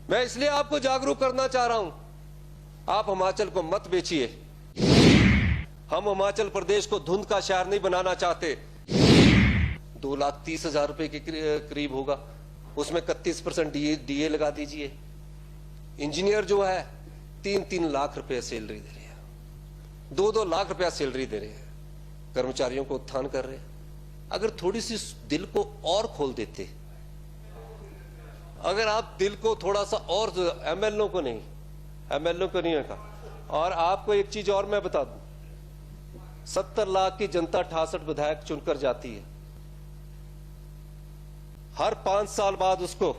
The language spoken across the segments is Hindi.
मैं इसलिए आपको जागरूक करना चाह रहा हूं, आप हिमाचल को मत बेचिए। हम हिमाचल प्रदेश को धुंध का शहर नहीं बनाना चाहते। 2,30,000 रुपए के करीब होगा, उसमें 31% डीए लगा दीजिए। इंजीनियर जो है 3-3 लाख रुपए सैलरी दे रहे हैं, 2-2 लाख रुपया सैलरी दे रहे हैं, कर्मचारियों को उत्थान कर रहे हैं। अगर थोड़ी सी दिल को और खोल देते, अगर आप दिल को थोड़ा सा और, एमएलओ को नहीं कहा। और आपको एक चीज और मैं बता दूं, 70 लाख की जनता 68 विधायक चुनकर जाती है। हर 5 साल बाद उसको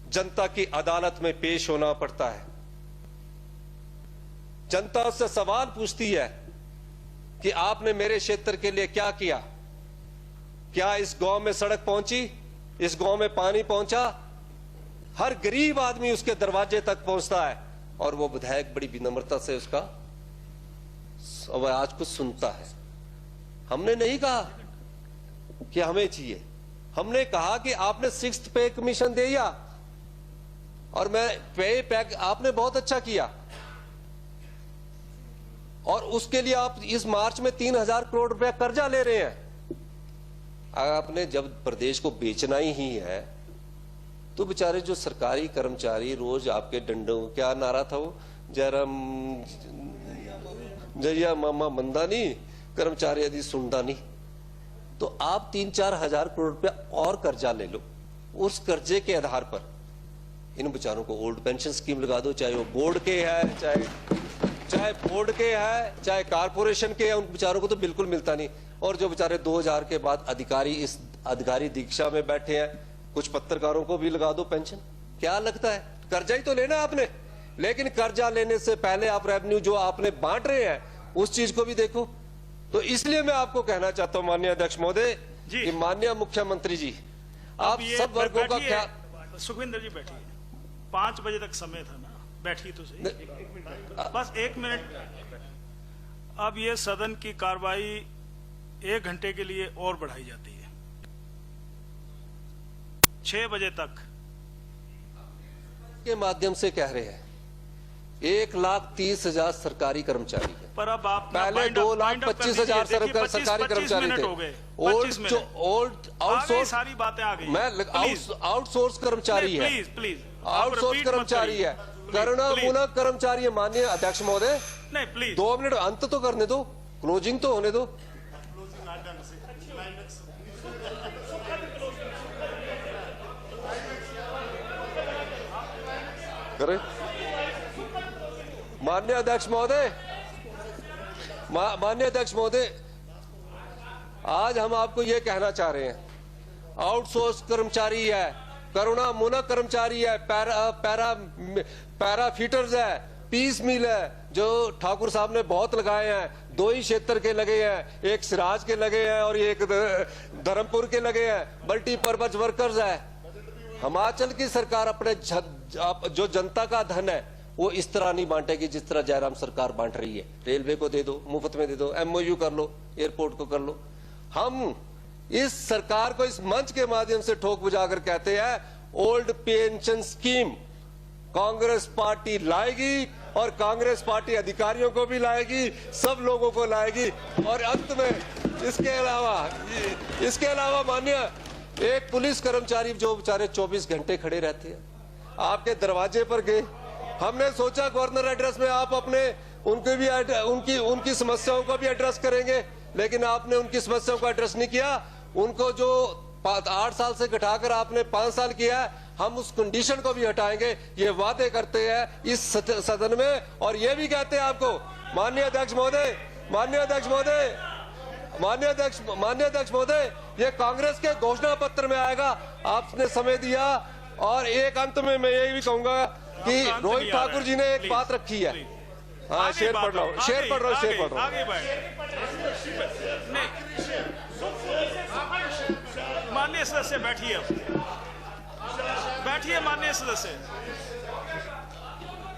जनता की अदालत में पेश होना पड़ता है। जनता उससे सवाल पूछती है कि आपने मेरे क्षेत्र के लिए क्या किया? क्या इस गांव में सड़क पहुंची? इस गांव में पानी पहुंचा? हर गरीब आदमी उसके दरवाजे तक पहुंचता है और वो विधायक बड़ी विनम्रता से उसका आवाज को सुनता है। हमने नहीं कहा कि हमें चाहिए, हमने कहा कि आपने 6th पे कमीशन दिया और मैं पे पैक आपने बहुत अच्छा किया, और उसके लिए आप इस मार्च में 3,000 करोड़ रुपया कर्जा ले रहे हैं। आपने जब प्रदेश को बेचना ही है तो बेचारे जो सरकारी कर्मचारी रोज आपके डंडों, क्या नारा था वो, जयराम जया मामा मंदानी, कर्मचारी यदि सुनदा नहीं, तो आप 3-4 हजार करोड़ रुपया और कर्जा ले लो। उस कर्जे के आधार पर इन बेचारों को ओल्ड पेंशन स्कीम लगा दो, चाहे वो बोर्ड के है, चाहे बोर्ड के है, चाहे कारपोरेशन के है, उन बेचारों को तो बिल्कुल मिलता नहीं। और जो बेचारे 2000 के बाद अधिकारी इस अधिकारी दीक्षा में बैठे हैं, कुछ पत्रकारों को भी लगा दो पेंशन। क्या लगता है? कर्जा ही तो लेना आपने, लेकिन कर्जा लेने से पहले आप रेवेन्यू जो आपने बांट रहे हैं उस चीज को भी देखो। तो इसलिए मैं आपको कहना चाहता हूं माननीय अध्यक्ष महोदय कि माननीय मुख्यमंत्री जी, आप सब वर्गों का क्या। सुखविंदर जी बैठिए, 5 बजे तक समय था ना, बैठिए तो सही, बस 1 मिनट। अब ये सदन की कार्रवाई 1 घंटे के लिए और बढ़ाई जाती है, 6 बजे तक के माध्यम से कह रहे हैं 1,30,000 सरकारी कर्मचारी है, पर अब आप पहले 2,25,000 सरकारी कर्मचारी थे। ओल्ड आउटसोर्स, सारी बातें आ गई, मैं आउटसोर्स कर्मचारी है, प्लीज आउटसोर्स कर्मचारी है, करुणामूलक कर्मचारी है। माननीय अध्यक्ष महोदय, नहीं प्लीज 2 मिनट अंत तो करने दो, क्लोजिंग तो होने दो। करे माननीय अध्यक्ष महोदय, माननीय अध्यक्ष महोदय, आज हम आपको यह कहना चाह रहे हैं, आउटसोर्स कर्मचारी है, करुणामूलक कर्मचारी है, पैरा फीटर्स है, पीस मिल है, जो ठाकुर साहब ने बहुत लगाए हैं, 2 ही क्षेत्र के लगे हैं, एक सिराज के लगे हैं और एक धर्मपुर के लगे हैं, मल्टीपर्पज वर्कर्स है। हिमाचल की सरकार अपने जो जनता का धन है वो इस तरह नहीं बांटेगी जिस तरह जयराम सरकार बांट रही है। रेलवे को दे दो, मुफ्त में दे दो, MOU कर लो, एयरपोर्ट को कर लो। हम इस सरकार को इस मंच के माध्यम से ठोक बुझाकर कहते हैं, old pension scheme Congress party लाएगी और कांग्रेस पार्टी अधिकारियों को भी लाएगी, सब लोगों को लाएगी। और अंत में इसके अलावा माननीय एक पुलिस कर्मचारी जो बेचारे 24 घंटे खड़े रहते हैं, आपके दरवाजे पर गए, हमने सोचा गवर्नर एड्रेस में आप अपने उनकी समस्याओं को भी एड्रेस करेंगे, लेकिन आपने उनकी समस्याओं को एड्रेस नहीं किया। उनको जो 8 साल से घटाकर आपने 5 साल किया है, हम उस कंडीशन को भी हटाएंगे, ये वादे करते हैं इस सदन में। और ये भी कहते हैं आपको माननीय अध्यक्ष महोदय, ये कांग्रेस के घोषणा पत्र में आएगा, आपने समय दिया। और एक अंत में मैं यही भी कहूंगा कि रोहित ठाकुर जी ने एक बात रखी है। हाँ, शेर पढ़ रहा हूँ। माननीय सदस्य बैठिए, माननीय सदस्य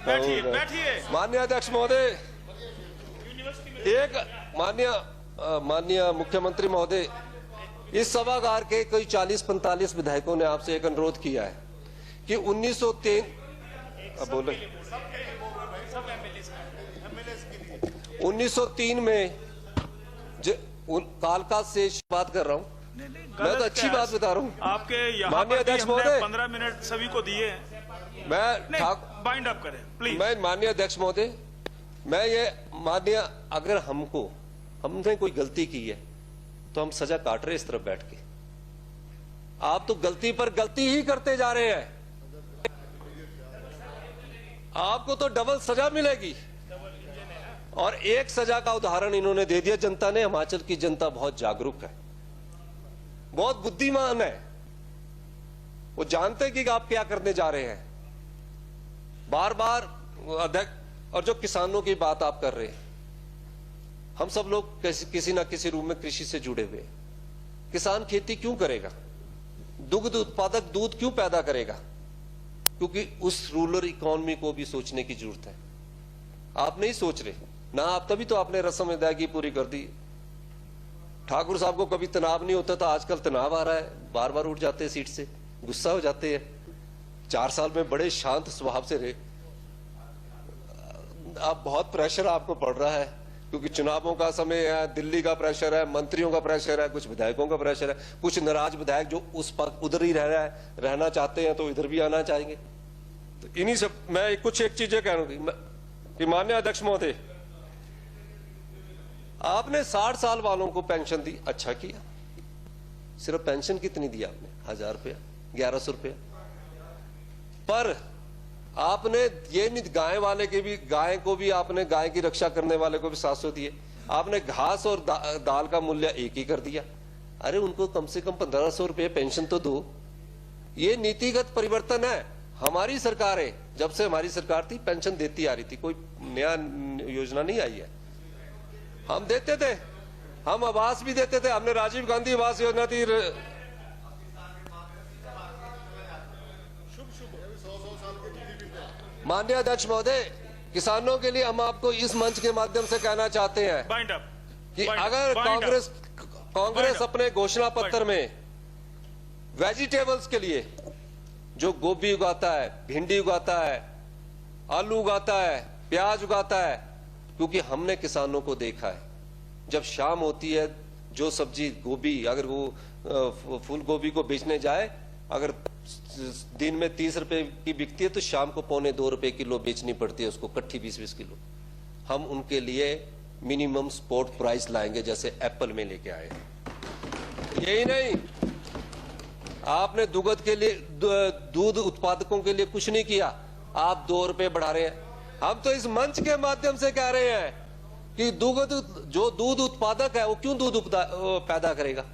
बैठिए। माननीय अध्यक्ष महोदय, एक माननीय मुख्यमंत्री महोदय, इस सभागार के कोई 40-45 विधायकों ने आपसे एक अनुरोध किया है कि 1903 बोले 1903 में कालका से बात कर रहा हूं। मैं तो अच्छी बात बता रहा हूं। आपके यहाँ माननीय पर भी अध्यक्ष हमने महोदय, 15 मिनट सभी को दिए हैं। मैं बाइंड अप करें प्लीज। मैं माननीय अध्यक्ष महोदय, मैं ये माननीय, अगर हमने कोई गलती की है तो हम सजा काट रहे इस तरफ बैठ के। आप तो गलती पर गलती ही करते जा रहे हैं। आपको तो डबल सजा मिलेगी। और एक सजा का उदाहरण इन्होंने दे दिया जनता ने। हिमाचल की जनता बहुत जागरूक है, बहुत बुद्धिमान है। वो जानते हैं कि आप क्या करने जा रहे हैं। बार बार अध्यक्ष, और जो किसानों की बात आप कर रहे हैं, हम सब लोग किसी ना किसी रूप में कृषि से जुड़े हुए हैं। किसान खेती क्यों करेगा? दुग्ध उत्पादक दूध क्यों पैदा करेगा? क्योंकि उस रूरल इकोनॉमी को भी सोचने की जरूरत है। आप नहीं सोच रहे ना, आप तभी तो आपने रस्म अदायगी पूरी कर दी। ठाकुर साहब को कभी तनाव नहीं होता था, आजकल तनाव आ रहा है। बार बार उठ जाते हैं सीट से, गुस्सा हो जाते हैं। 4 साल में बड़े शांत स्वभाव से रहे। अब बहुत प्रेशर आपको पड़ रहा है, क्योंकि चुनावों का समय है, दिल्ली का प्रेशर है, मंत्रियों का प्रेशर है, कुछ विधायकों का प्रेशर है, कुछ नाराज विधायक जो उस पक्ष उधर ही रहना चाहते हैं तो इधर भी आना चाहेंगे। तो इन्हीं सब मैं कुछ एक चीजें कह रहा हूं कि माननीय अध्यक्ष महोदय, आपने 60 साल वालों को पेंशन दी, अच्छा किया। सिर्फ पेंशन कितनी दी आपने? 1000 रुपया, 1100 रुपया। पर आपने ये नहीं, गाय वाले के भी, गाय को भी आपने, गाय की रक्षा करने वाले को भी 700 दिए। आपने घास और दाल का मूल्य एक ही कर दिया। अरे उनको कम से कम 1500 रुपये पेंशन तो दो। ये नीतिगत परिवर्तन है। हमारी सरकार है, जब से हमारी सरकार थी पेंशन देती आ रही थी, कोई नया योजना नहीं आई है। हम देते थे, हम आवास भी देते थे। हमने राजीव गांधी आवास योजना थी। माननीय अध्यक्ष महोदय, किसानों के लिए हम आपको इस मंच के माध्यम से कहना चाहते हैं कि अगर कांग्रेस अपने घोषणा पत्र में वेजिटेबल्स के लिए जो गोभी उगाता है, भिंडी उगाता है, आलू उगाता है, प्याज उगाता है, क्योंकि हमने किसानों को देखा है, जब शाम होती है जो सब्जी गोभी, अगर वो फूल गोभी को बेचने जाए, अगर दिन में 30 रुपए की बिकती है तो शाम को 1.25 रुपए किलो बेचनी पड़ती है उसको, कट्ठी 20-20 किलो। हम उनके लिए मिनिमम सपोर्ट प्राइस लाएंगे, जैसे एप्पल में लेके आए। यही नहीं, आपने दुग्ध के लिए, दूध उत्पादकों के लिए कुछ नहीं किया, आप 2 रुपए बढ़ा रहे हैं। हम तो इस मंच के माध्यम से कह रहे हैं कि जो दूध उत्पादक है वो क्यों दूध पैदा करेगा,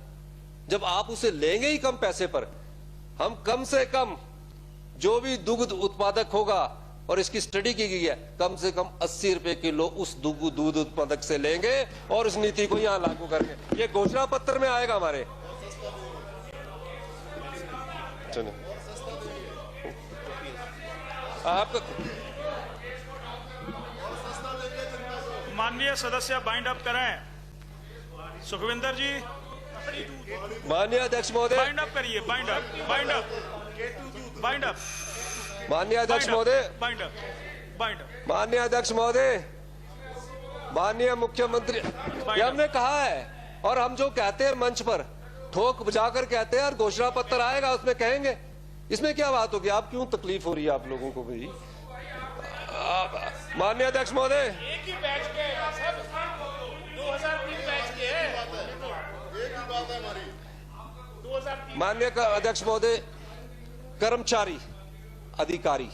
जब आप उसे लेंगे ही कम पैसे पर। हम कम से कम जो भी दुग्ध उत्पादक होगा, और इसकी स्टडी की गई है, कम से कम 80 रुपए किलो उस दूध उत्पादक से लेंगे और इस नीति को यहां लागू करके, ये घोषणा पत्र में आएगा हमारे। आप माननीय सदस्य बाइंड अप करें। सुखविंदर जी, माननीय अध्यक्ष महोदय, बाइंड अप करिए। Bind up, bind up, bind up. माननीय अध्यक्ष महोदय, बाइंड अप, बाइंड अप। माननीय अध्यक्ष महोदय, माननीय मुख्यमंत्री, ये हमने कहा है, और हम जो कहते हैं मंच पर ठोक बजाकर कहते हैं, और घोषणा पत्र आएगा उसमें कहेंगे। इसमें क्या बात होगी? आप क्यों तकलीफ हो रही है आप लोगों को भाई? माननीय अध्यक्ष महोदय, एक ही बैच के 2003 बैच के एक ही बात है हमारी। 2003 माननीय अध्यक्ष महोदय, कर्मचारी, अधिकारी,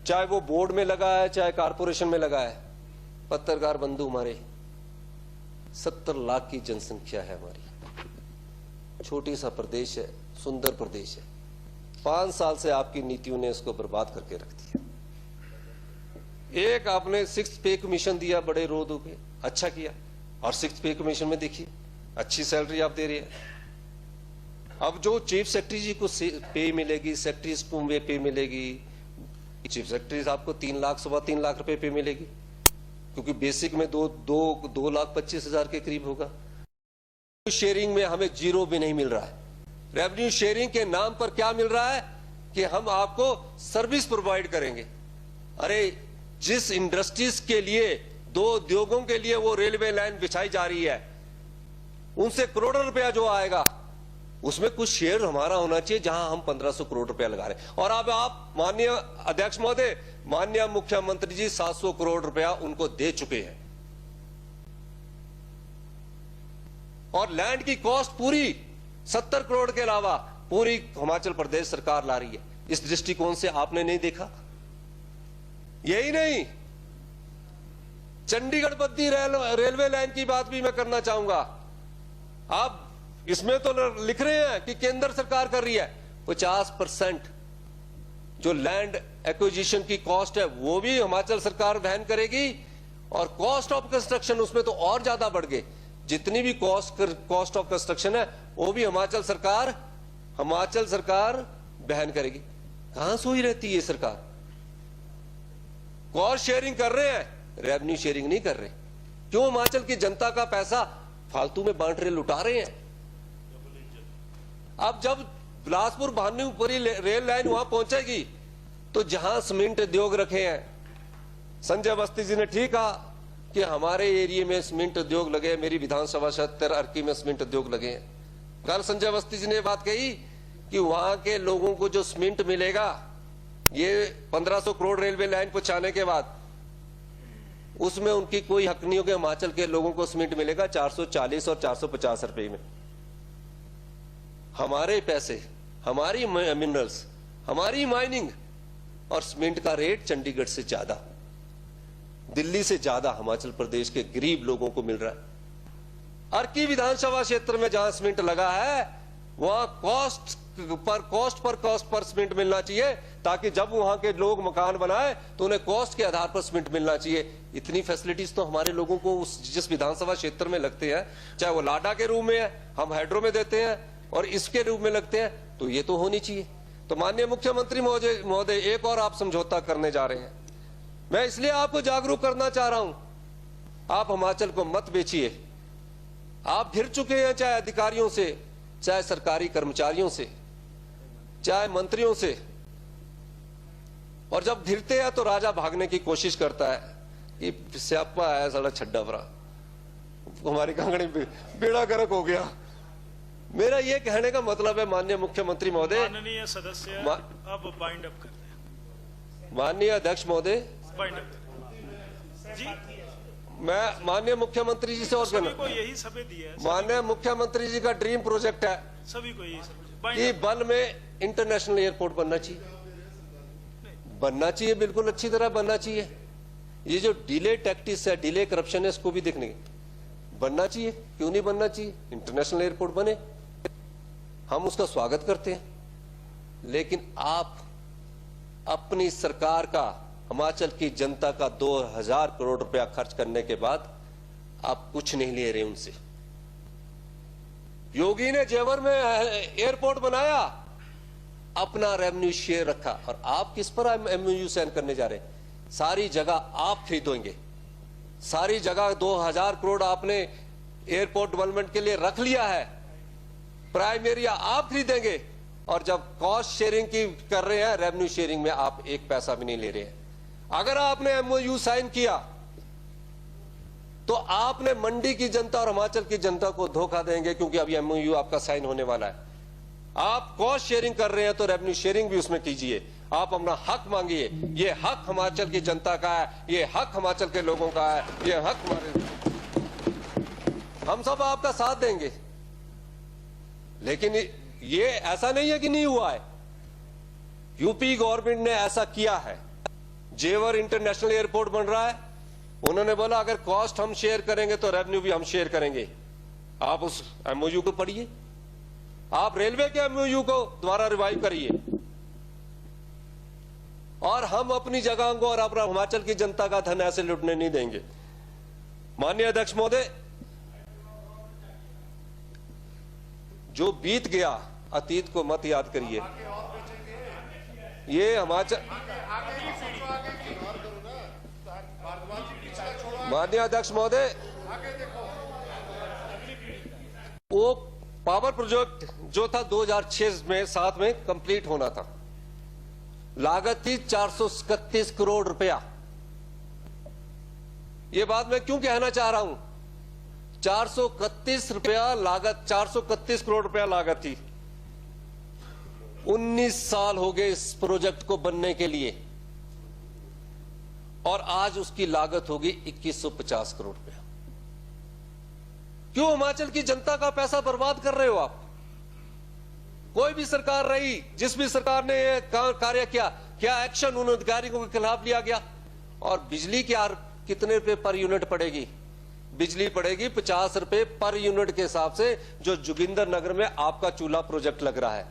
चाहे वो बोर्ड में लगा है चाहे कारपोरेशन में लगा है, पत्रकार बंधु हमारे, 70 लाख की जनसंख्या है हमारी। छोटी सा प्रदेश है, सुंदर प्रदेश है। 5 साल से आपकी नीतियों ने इसको बर्बाद करके रख दिया। एक आपने 6th पे कमीशन दिया, बड़े रोद हो गए, अच्छा किया। और 6th पे कमीशन में देखिए अच्छी सैलरी आप दे रही है। अब जो चीफ सेक्रेटरी जी को पे मिलेगी, सेक्रेटरीज को पे मिलेगी, चीफ सेक्रेटरी आपको 3 लाख, 3.25 लाख रुपए पे मिलेगी, क्योंकि बेसिक में 2,25,000 के करीब होगा। शेयरिंग में हमें 0 भी नहीं मिल रहा है। रेवेन्यू शेयरिंग के नाम पर क्या मिल रहा है? कि हम आपको सर्विस प्रोवाइड करेंगे। अरे जिस इंडस्ट्रीज के लिए, 2 उद्योगों के लिए वो रेलवे लाइन बिछाई जा रही है, उनसे करोड़ों रुपया जो आएगा उसमें कुछ शेयर हमारा होना चाहिए, जहां हम 1500 करोड़ रुपया लगा रहे हैं। और अब आप माननीय अध्यक्ष महोदय, माननीय मुख्यमंत्री जी 700 करोड़ रुपया उनको दे चुके हैं, और लैंड की कॉस्ट पूरी 70 करोड़ के अलावा पूरी हिमाचल प्रदेश सरकार ला रही है। इस दृष्टिकोण से आपने नहीं देखा? यही नहीं, चंडीगढ़ बद्दी रेलवे लाइन की बात भी मैं करना चाहूंगा। आप इसमें तो लिख रहे हैं कि केंद्र सरकार कर रही है, 50% जो लैंड एक्विजिशन की कॉस्ट है वो भी हिमाचल सरकार वहन करेगी, और कॉस्ट ऑफ कंस्ट्रक्शन उसमें तो और ज्यादा बढ़ गए। जितनी भी कॉस्ट ऑफ कंस्ट्रक्शन है वो भी हिमाचल सरकार वहन करेगी। कहां सोई रहती है सरकार? कॉस्ट शेयरिंग कर रहे हैं, रेवेन्यू शेयरिंग नहीं कर रहे। क्यों हिमाचल की जनता का पैसा फालतू में बांट रहे, लुटा रहे हैं? अब जब बिलासपुर भानुपुरी रेल लाइन वहां पहुंचेगी तो जहां सीमेंट उद्योग रखे हैं, संजय अवस्थी जी ने ठीक कहा कि हमारे एरिया में सीमेंट उद्योग लगे, मेरी विधानसभा क्षेत्र अर्की में सीमेंट उद्योग लगे हैं। कल संजय अवस्थी जी ने बात कही कि वहां के लोगों को जो सीमेंट मिलेगा, ये 1500 करोड़ रेलवे लाइन पहुंचाने के बाद, उसमें उनकी कोई हक नहीं होगा। हिमाचल के लोगों को सीमेंट मिलेगा 440 और 450 रुपए में। हमारे पैसे, हमारी मिनरल्स, हमारी माइनिंग और सीमेंट का रेट चंडीगढ़ से ज्यादा, दिल्ली से ज्यादा हिमाचल प्रदेश के गरीब लोगों को मिल रहा है। अर्की विधानसभा क्षेत्र में जहां सीमेंट लगा है वहां कॉस्ट पर सीमेंट मिलना चाहिए, ताकि जब वहां के लोग मकान बनाए तो उन्हें कॉस्ट के आधार पर सीमेंट मिलना चाहिए। इतनी फैसिलिटीज तो हमारे लोगों को जिस विधानसभा क्षेत्र में लगते हैं, चाहे वो लाडा के रूप में है, हम हाइड्रो में देते हैं, और इसके रूप में लगते हैं, तो ये तो होनी चाहिए। तो माननीय मुख्यमंत्री महोदय, एक और आप समझौता करने जा रहे हैं। मैं इसलिए आपको जागरूक करना चाह रहा हूं, आप हिमाचल को मत बेचिए। आप घिर चुके हैं, चाहे अधिकारियों से, चाहे सरकारी कर्मचारियों से, चाहे मंत्रियों से, और जब घिरते हैं तो राजा भागने की कोशिश करता है कि स्यापा है साला छड्डा भरा, हमारी कांगड़ी बेड़ा गर्क हो गया। मेरा ये कहने का मतलब है माननीय मुख्यमंत्री महोदय, माननीय सदस्य अब बाइंड अप करते हैं। माननीय अध्यक्ष महोदय, बाइंड अप जी, मैं माननीय मुख्यमंत्री जी से और सभी को यही सभी दिया है। माननीय मुख्यमंत्री जी का ड्रीम प्रोजेक्ट है सभी को यही कि बल में इंटरनेशनल एयरपोर्ट बनना चाहिए, बनना चाहिए, बिल्कुल अच्छी तरह बनना चाहिए। ये जो डिले टैक्टिस है, डिले करप्शन है, इसको भी देखने बनना चाहिए। क्यों नहीं बनना चाहिए? इंटरनेशनल एयरपोर्ट बने, हम उसका स्वागत करते हैं। लेकिन आप अपनी सरकार का, हिमाचल की जनता का 2000 करोड़ रुपया खर्च करने के बाद आप कुछ नहीं ले रहे उनसे। योगी ने जेवर में एयरपोर्ट बनाया, अपना रेवेन्यू शेयर रखा, और आप किस पर एमओयू साइन करने जा रहे हैं? सारी जगह आप खरीदोगे, सारी जगह 2000 करोड़ आपने एयरपोर्ट डेवलपमेंट के लिए रख लिया है, प्राइम एरिया आप खरीदेंगे, और जब कॉस्ट शेयरिंग की कर रहे हैं, रेवेन्यू शेयरिंग में आप एक पैसा भी नहीं ले रहे हैं। अगर आपने एमओयू साइन किया तो आपने मंडी की जनता और हिमाचल की जनता को धोखा देंगे, क्योंकि अभी एमओयू आपका साइन होने वाला है। आप कॉस्ट शेयरिंग कर रहे हैं तो रेवेन्यू शेयरिंग भी उसमें कीजिए, आप अपना हक मांगिए। ये हक हिमाचल की जनता का है, ये हक हिमाचल के लोगों का है, ये हक हमारे, हम सब आपका साथ देंगे। लेकिन ये ऐसा नहीं है कि नहीं हुआ है, यूपी गवर्नमेंट ने ऐसा किया है। जेवर इंटरनेशनल एयरपोर्ट बन रहा है, उन्होंने बोला अगर कॉस्ट हम शेयर करेंगे तो रेवेन्यू भी हम शेयर करेंगे। आप उस एमओयू को पढ़िए, आप रेलवे के एमओयू को दोबारा रिवाइव करिए, और हम अपनी जगह को और अपना हिमाचल की जनता का धन ऐसे लुटने नहीं देंगे। माननीय अध्यक्ष महोदय, जो बीत गया अतीत को मत याद करिए। ये हिमाचल, माननीय अध्यक्ष महोदय, वो पावर प्रोजेक्ट जो था 2006 में 7 में कंप्लीट होना था, लागत थी 431 करोड़ रुपया। ये बात मैं क्यों कहना चाह रहा हूं? 431 रुपया लागत, 431 करोड़ रुपया लागत थी। 19 साल हो गए इस प्रोजेक्ट को बनने के लिए और आज उसकी लागत होगी 2150 करोड़ रुपया। क्यों हिमाचल की जनता का पैसा बर्बाद कर रहे हो आप? कोई भी सरकार रही, जिस भी सरकार ने यह कार्य किया, क्या एक्शन उन अधिकारियों के खिलाफ लिया गया? और बिजली क्या कितने रुपए पर यूनिट पड़ेगी? बिजली पड़ेगी 50 रुपए पर यूनिट के हिसाब से, जो जोगिंदर नगर में आपका चूल्हा प्रोजेक्ट लग रहा है।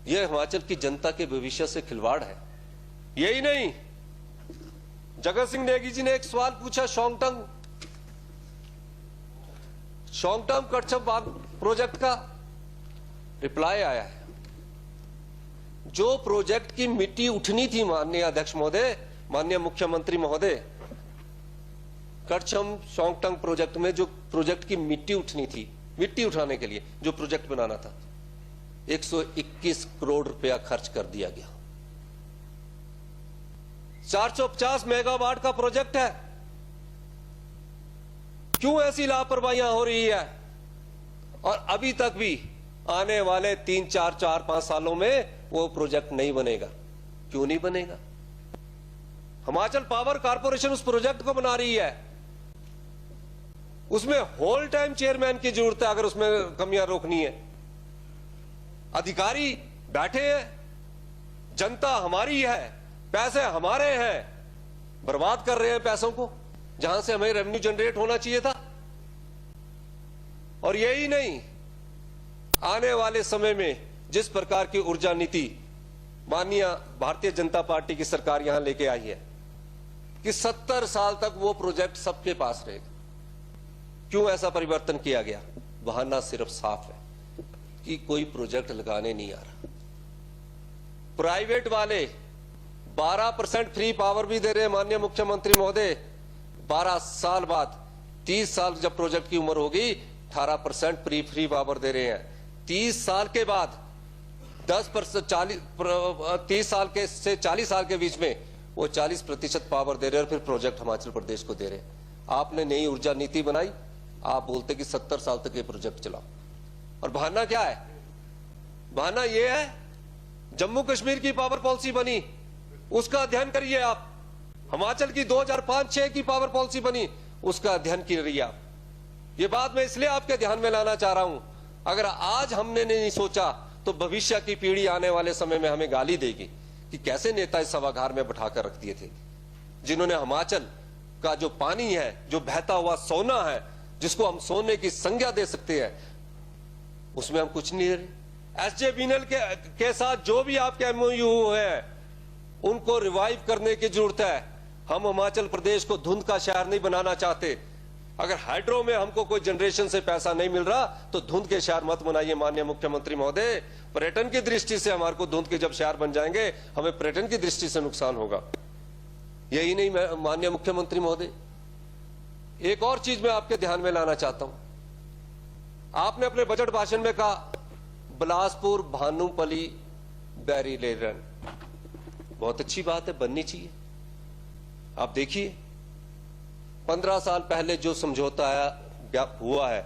यह हिमाचल की जनता के भविष्य से खिलवाड़ है। यही नहीं, जगत सिंह नेगी जी ने एक सवाल पूछा शोंगटंग कच्छप प्रोजेक्ट का। रिप्लाई आया है, जो प्रोजेक्ट की मिट्टी उठनी थी माननीय अध्यक्ष महोदय, माननीय मुख्यमंत्री महोदय, कच्छप शोंगटंग प्रोजेक्ट में जो प्रोजेक्ट की मिट्टी उठनी थी, मिट्टी उठाने के लिए जो प्रोजेक्ट बनाना था, 121 करोड़ रुपया खर्च कर दिया गया। 450 मेगावाट का प्रोजेक्ट है। क्यों ऐसी लापरवाहियां हो रही है? और अभी तक भी आने वाले 3-4-5 सालों में वो प्रोजेक्ट नहीं बनेगा। क्यों नहीं बनेगा? हिमाचल पावर कॉर्पोरेशन उस प्रोजेक्ट को बना रही है। उसमें होल टाइम चेयरमैन की जरूरत है अगर उसमें कमियां रोकनी है। अधिकारी बैठे हैं, जनता हमारी है, पैसे हमारे हैं, बर्बाद कर रहे हैं पैसों को, जहां से हमें रेवेन्यू जनरेट होना चाहिए था। और यही नहीं, आने वाले समय में जिस प्रकार की ऊर्जा नीति माननीय भारतीय जनता पार्टी की सरकार यहां लेके आई है कि 70 साल तक वो प्रोजेक्ट सबके पास रहेगा। क्यों ऐसा परिवर्तन किया गया? बहाना सिर्फ साफ है कि कोई प्रोजेक्ट लगाने नहीं आ रहा। प्राइवेट वाले 12% फ्री पावर भी दे रहे हैं माननीय मुख्यमंत्री महोदय। 12 साल बाद, 30 साल जब प्रोजेक्ट की उम्र होगी, 18% फ्री पावर दे रहे हैं। 30 साल के बाद 10%, 30 साल के से 40 साल के बीच में वो 40% पावर दे रहे हैं और फिर प्रोजेक्ट हिमाचल प्रदेश को दे रहे हैं। आपने नई ऊर्जा नीति बनाई, आप बोलते कि 70 साल तक ये प्रोजेक्ट चलाओ। और बहाना क्या है? बहाना ये है, जम्मू कश्मीर की पावर पॉलिसी बनी, उसका अध्ययन करिए आप। हिमाचल की 2005-6 की पावर पॉलिसी बनी, उसका अध्ययन करिए आप। ये बात मैं इसलिए आपके ध्यान में लाना चाह रहा हूं। अगर आज हमने नहीं सोचा तो भविष्य की पीढ़ी आने वाले समय में हमें गाली देगी कि कैसे नेता इस सभागार में बैठाकर रख दिए थे, जिन्होंने हिमाचल का जो पानी है, जो बहता हुआ सोना है, जिसको हम सोने की संज्ञा दे सकते हैं, उसमें हम कुछ नहीं दे रहे। SJVN के साथ जो भी आपके MOU है, उनको रिवाइव करने की जरूरत है। हम हिमाचल प्रदेश को धुंध का शहर नहीं बनाना चाहते। अगर हाइड्रो में हमको कोई जनरेशन से पैसा नहीं मिल रहा तो धुंध के शहर मत बनाइए माननीय मुख्यमंत्री महोदय। पर्यटन की दृष्टि से हमारे को धुंध के जब शहर बन जाएंगे, हमें पर्यटन की दृष्टि से नुकसान होगा। यही नहीं माननीय मुख्यमंत्री महोदय, एक और चीज मैं आपके ध्यान में लाना चाहता हूं। आपने अपने बजट भाषण में कहा बिलासपुर भानुपल्ली बैरी लेन, बहुत अच्छी बात है, बननी चाहिए। आप देखिए 15 साल पहले जो समझौता हुआ है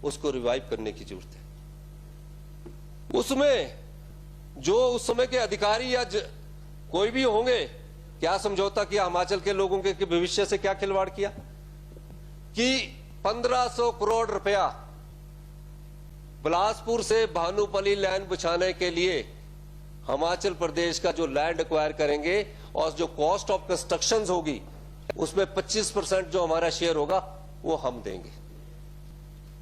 उसको रिवाइव करने की जरूरत है। उसमें जो उस समय के अधिकारी या कोई भी होंगे, क्या समझौता किया? हिमाचल के लोगों के भविष्य से क्या खिलवाड़ किया कि 1500 करोड़ रुपया बिलासपुर से भानुपल्ली लैंड बिछाने के लिए हिमाचल प्रदेश का जो लैंड एक्वायर करेंगे और जो कॉस्ट ऑफ कंस्ट्रक्शन होगी उसमें 25% जो हमारा शेयर होगा वो हम देंगे।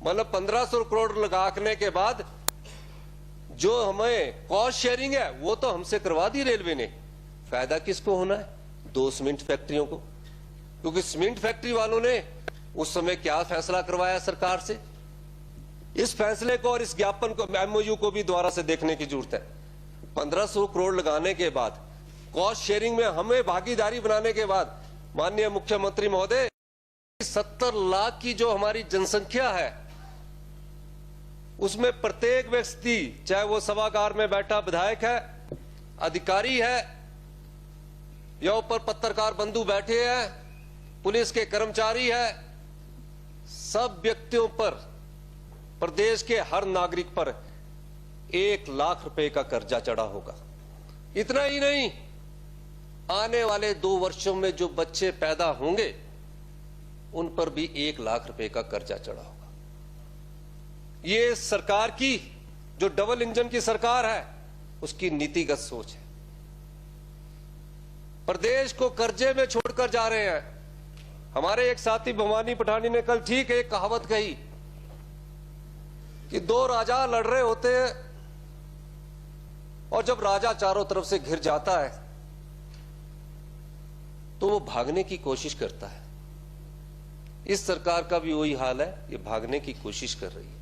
मतलब 1500 करोड़ लगाने के बाद जो हमें कॉस्ट शेयरिंग है वो तो हमसे करवा दी रेलवे ने। फायदा किसको होना है? 2 सीमेंट फैक्ट्रियों को, क्योंकि सीमेंट फैक्ट्री वालों ने उस समय क्या फैसला करवाया सरकार से, इस फैसले को और इस ज्ञापन को, MOU को भी दोबारा से देखने की जरूरत है। 1500 करोड़ लगाने के बाद, कॉस्ट शेयरिंग में हमें भागीदारी बनाने के बाद, माननीय मुख्यमंत्री महोदय, 70 लाख की जो हमारी जनसंख्या है उसमें प्रत्येक व्यक्ति, चाहे वो सभागार में बैठा विधायक है, अधिकारी है, या ऊपर पत्रकार बंधु बैठे हैं, पुलिस के कर्मचारी है, सब व्यक्तियों पर, प्रदेश के हर नागरिक पर 1 लाख रुपए का कर्जा चढ़ा होगा। इतना ही नहीं, आने वाले 2 वर्षों में जो बच्चे पैदा होंगे उन पर भी 1 लाख रुपए का कर्जा चढ़ा होगा। ये सरकार की, जो डबल इंजन की सरकार है, उसकी नीतिगत सोच है। प्रदेश को कर्जे में छोड़कर जा रहे हैं। हमारे एक साथी भवानी पठानी ने कल ठीक एक कहावत कही कि 2 राजा लड़ रहे होते हैं और जब राजा चारों तरफ से घिर जाता है तो वो भागने की कोशिश करता है। इस सरकार का भी वही हाल है, ये भागने की कोशिश कर रही है,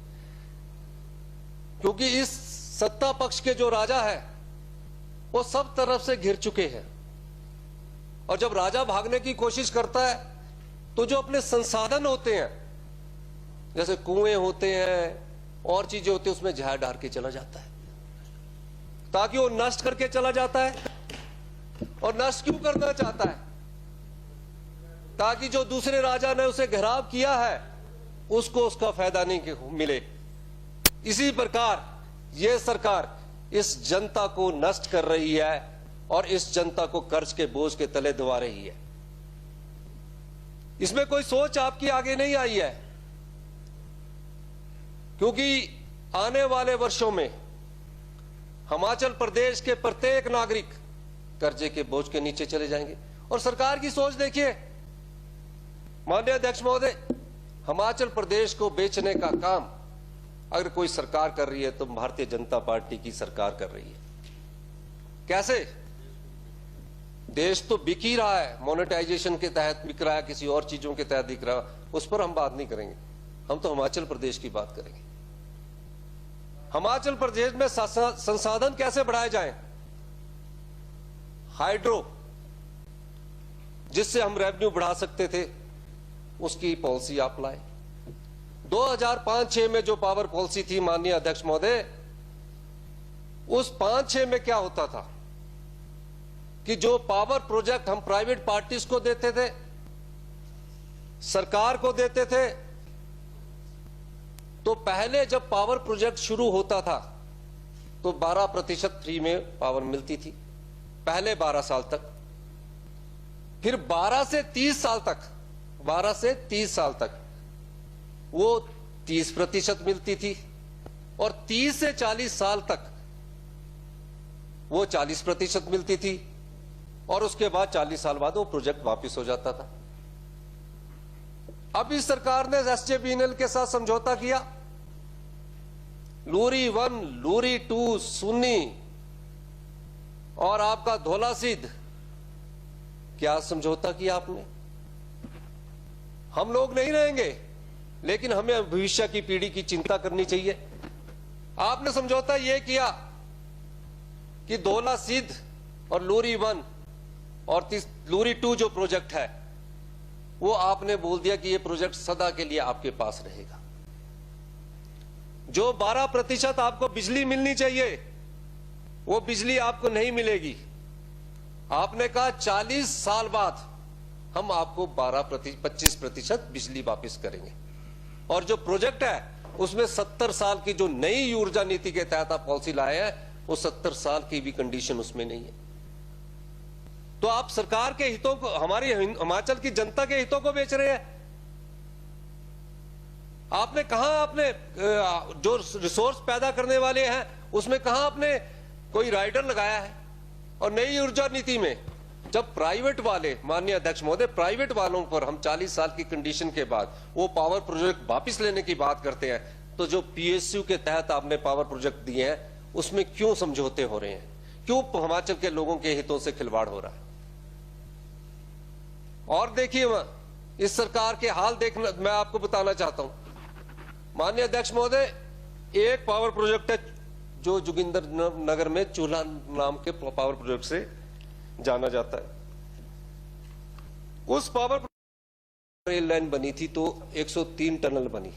क्योंकि इस सत्ता पक्ष के जो राजा है वो सब तरफ से घिर चुके हैं। और जब राजा भागने की कोशिश करता है तो जो अपने संसाधन होते हैं, जैसे कुएं होते हैं और चीजें होती हैं, उसमें जहर डाल के चला जाता है ताकि वो नष्ट करके चला जाता है। और नष्ट क्यों करना चाहता है? ताकि जो दूसरे राजा ने उसे घेराव किया है उसको उसका फायदा नहीं मिले। इसी प्रकार यह सरकार इस जनता को नष्ट कर रही है और इस जनता को कर्ज के बोझ के तले दबा रही है। इसमें कोई सोच आपकी आगे नहीं आई है, क्योंकि आने वाले वर्षों में हिमाचल प्रदेश के प्रत्येक नागरिक कर्जे के बोझ के नीचे चले जाएंगे। और सरकार की सोच देखिए, माननीय अध्यक्ष महोदय, हिमाचल प्रदेश को बेचने का काम अगर कोई सरकार कर रही है तो भारतीय जनता पार्टी की सरकार कर रही है। कैसे? देश तो बिक ही रहा है, मोनेटाइजेशन के तहत बिक रहा है, किसी और चीजों के तहत बिक रहा है, उस पर हम बात नहीं करेंगे। हम तो हिमाचल प्रदेश की बात करेंगे। हिमाचल प्रदेश में संसाधन कैसे बढ़ाए जाएं? हाइड्रो, जिससे हम रेवेन्यू बढ़ा सकते थे, उसकी पॉलिसी आप लाए। 2005-6 में जो पावर पॉलिसी थी माननीय अध्यक्ष महोदय, उस 5-6 में क्या होता था कि जो पावर प्रोजेक्ट हम प्राइवेट पार्टीज को देते थे, सरकार को देते थे, तो पहले जब पावर प्रोजेक्ट शुरू होता था तो 12% फ्री में पावर मिलती थी पहले 12 साल तक। फिर 12 से 30 साल तक वो 30% मिलती थी और 30 से 40 साल तक वो 40% मिलती थी और उसके बाद 40 साल बाद वो प्रोजेक्ट वापस हो जाता था। अब इस सरकार ने एसजेवीएनएल के साथ समझौता किया। लूरी 1, लूरी 2, सुन्नी और आपका धौलासिद्ध, क्या समझौता किया आपने? हम लोग नहीं रहेंगे, लेकिन हमें भविष्य की पीढ़ी की चिंता करनी चाहिए। आपने समझौता यह किया कि धौलासिद्ध और लूरी 1 और लूरी 2 जो प्रोजेक्ट है, वो आपने बोल दिया कि ये प्रोजेक्ट सदा के लिए आपके पास रहेगा। जो 12% आपको बिजली मिलनी चाहिए, वो बिजली आपको नहीं मिलेगी। आपने कहा 40 साल बाद हम आपको 25% बिजली वापस करेंगे। और जो प्रोजेक्ट है उसमें 70 साल की जो नई ऊर्जा नीति के तहत आप पॉलिसी लाए हैं, वो 70 साल की भी कंडीशन उसमें नहीं है। तो आप सरकार के हितों को, हमारी हिमाचल की जनता के हितों को बेच रहे हैं। आपने कहां, आपने जो रिसोर्स पैदा करने वाले हैं उसमें कहां आपने कोई राइडर लगाया है? और नई ऊर्जा नीति में जब प्राइवेट वाले, माननीय अध्यक्ष महोदय, प्राइवेट वालों पर हम 40 साल की कंडीशन के बाद वो पावर प्रोजेक्ट वापस लेने की बात करते हैं, तो जो पीएसयू के तहत आपने पावर प्रोजेक्ट दिए हैं उसमें क्यों समझौते हो रहे हैं? क्यों हिमाचल के लोगों के हितों से खिलवाड़ हो रहा है? और देखिए, इस सरकार के हाल देखना, मैं आपको बताना चाहता हूं माननीय अध्यक्ष महोदय, एक पावर प्रोजेक्ट है जो जोगिंदर नगर में चूल्हा नाम के पावर प्रोजेक्ट से जाना जाता है। उस पावर रेल लाइन बनी थी तो 103 टनल बनी।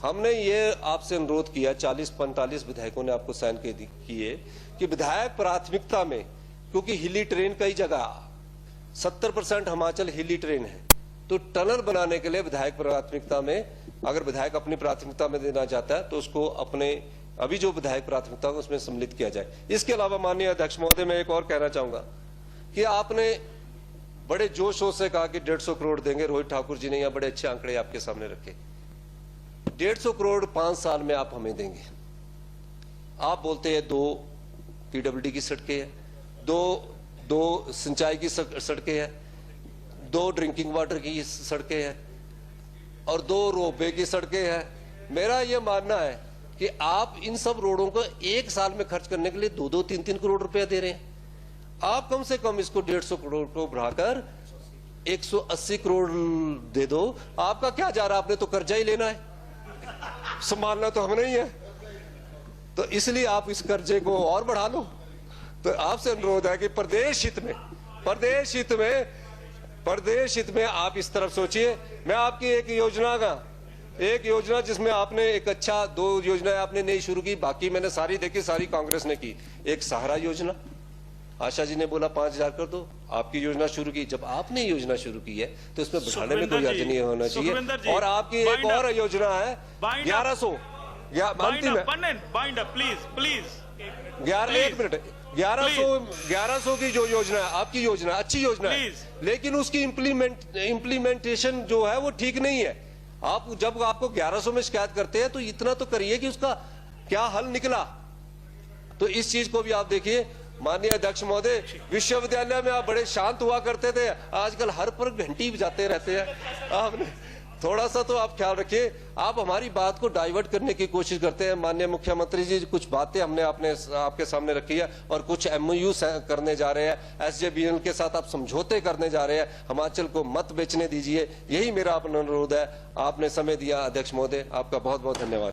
हमने ये आपसे अनुरोध किया, 40-45 विधायकों ने आपको साइन किए कि विधायक प्राथमिकता में, क्योंकि हिली ट्रेन कई जगह 70% हिमाचल हिली ट्रेन है, तो टनल बनाने के लिए विधायक प्राथमिकता में, अगर विधायक अपनी प्राथमिकता में देना चाहता है तो उसको अपने अभी जो विधायक प्राथमिकता है उसमें सम्मिलित किया जाए। इसके अलावा माननीय अध्यक्ष महोदय, मैं एक और कहना चाहूंगा कि आपने बड़े जोश शोर से कहा कि 150 करोड़ देंगे। रोहित ठाकुर जी ने यहाँ बड़े अच्छे आंकड़े आपके सामने रखे। 150 करोड़ 5 साल में आप हमें देंगे। आप बोलते हैं 2 पीडब्ल्यूडी की सड़कें हैं, दो सिंचाई की सड़कें हैं, 2 ड्रिंकिंग वाटर की सड़कें हैं और 2 रोपवे की सड़कें हैं। मेरा यह मानना है कि आप इन सब रोडों को एक साल में खर्च करने के लिए 2-2, 3-3 करोड़ रुपया दे रहे हैं। आप कम से कम इसको 150 करोड़ को बढ़ाकर 180 करोड़ दे दो। आपका क्या जा रहा है? आपने तो कर्जा ही लेना है, संभालना तो हम नहीं है। तो इसलिए आप इस कर्जे को और बढ़ा लो। तो आपसे अनुरोध है कि प्रदेश हित में आप इस तरफ सोचिए। मैं आपकी एक योजना जिसमें आपने एक अच्छा 2 योजनाएं आपने नई शुरू की, बाकी मैंने सारी देखी, सारी कांग्रेस ने की। एक सहारा योजना, आशा जी ने बोला 5000 कर दो, आपकी योजना शुरू की। जब आपने योजना शुरू की है तो इसमें बढ़ाने में कोई अर्थ नहीं होना चाहिए। और आपकी एक और योजना है 1100, प्लीज 1100 की जो योजना है, आपकी योजना अच्छी योजना है, लेकिन उसकी इम्प्लीमेंटेशन जो है वो ठीक नहीं है। आप जब आपको 1100 में शिकायत करते हैं तो इतना तो करिए कि उसका क्या हल निकला। तो इस चीज को भी आप देखिए। माननीय अध्यक्ष महोदय, विश्वविद्यालय में आप बड़े शांत हुआ करते थे, आजकल हर पर घंटी बजाते रहते हैं। आपने थोड़ा सा तो आप ख्याल रखिए। आप हमारी बात को डाइवर्ट करने की कोशिश करते हैं। माननीय मुख्यमंत्री जी, कुछ बातें हमने आपके सामने रखी है और कुछ MOU करने जा रहे हैं, SJVN के साथ आप समझौते करने जा रहे हैं। हिमाचल को मत बेचने दीजिए, यही मेरा अपना अनुरोध है। आपने समय दिया अध्यक्ष महोदय, आपका बहुत बहुत धन्यवाद।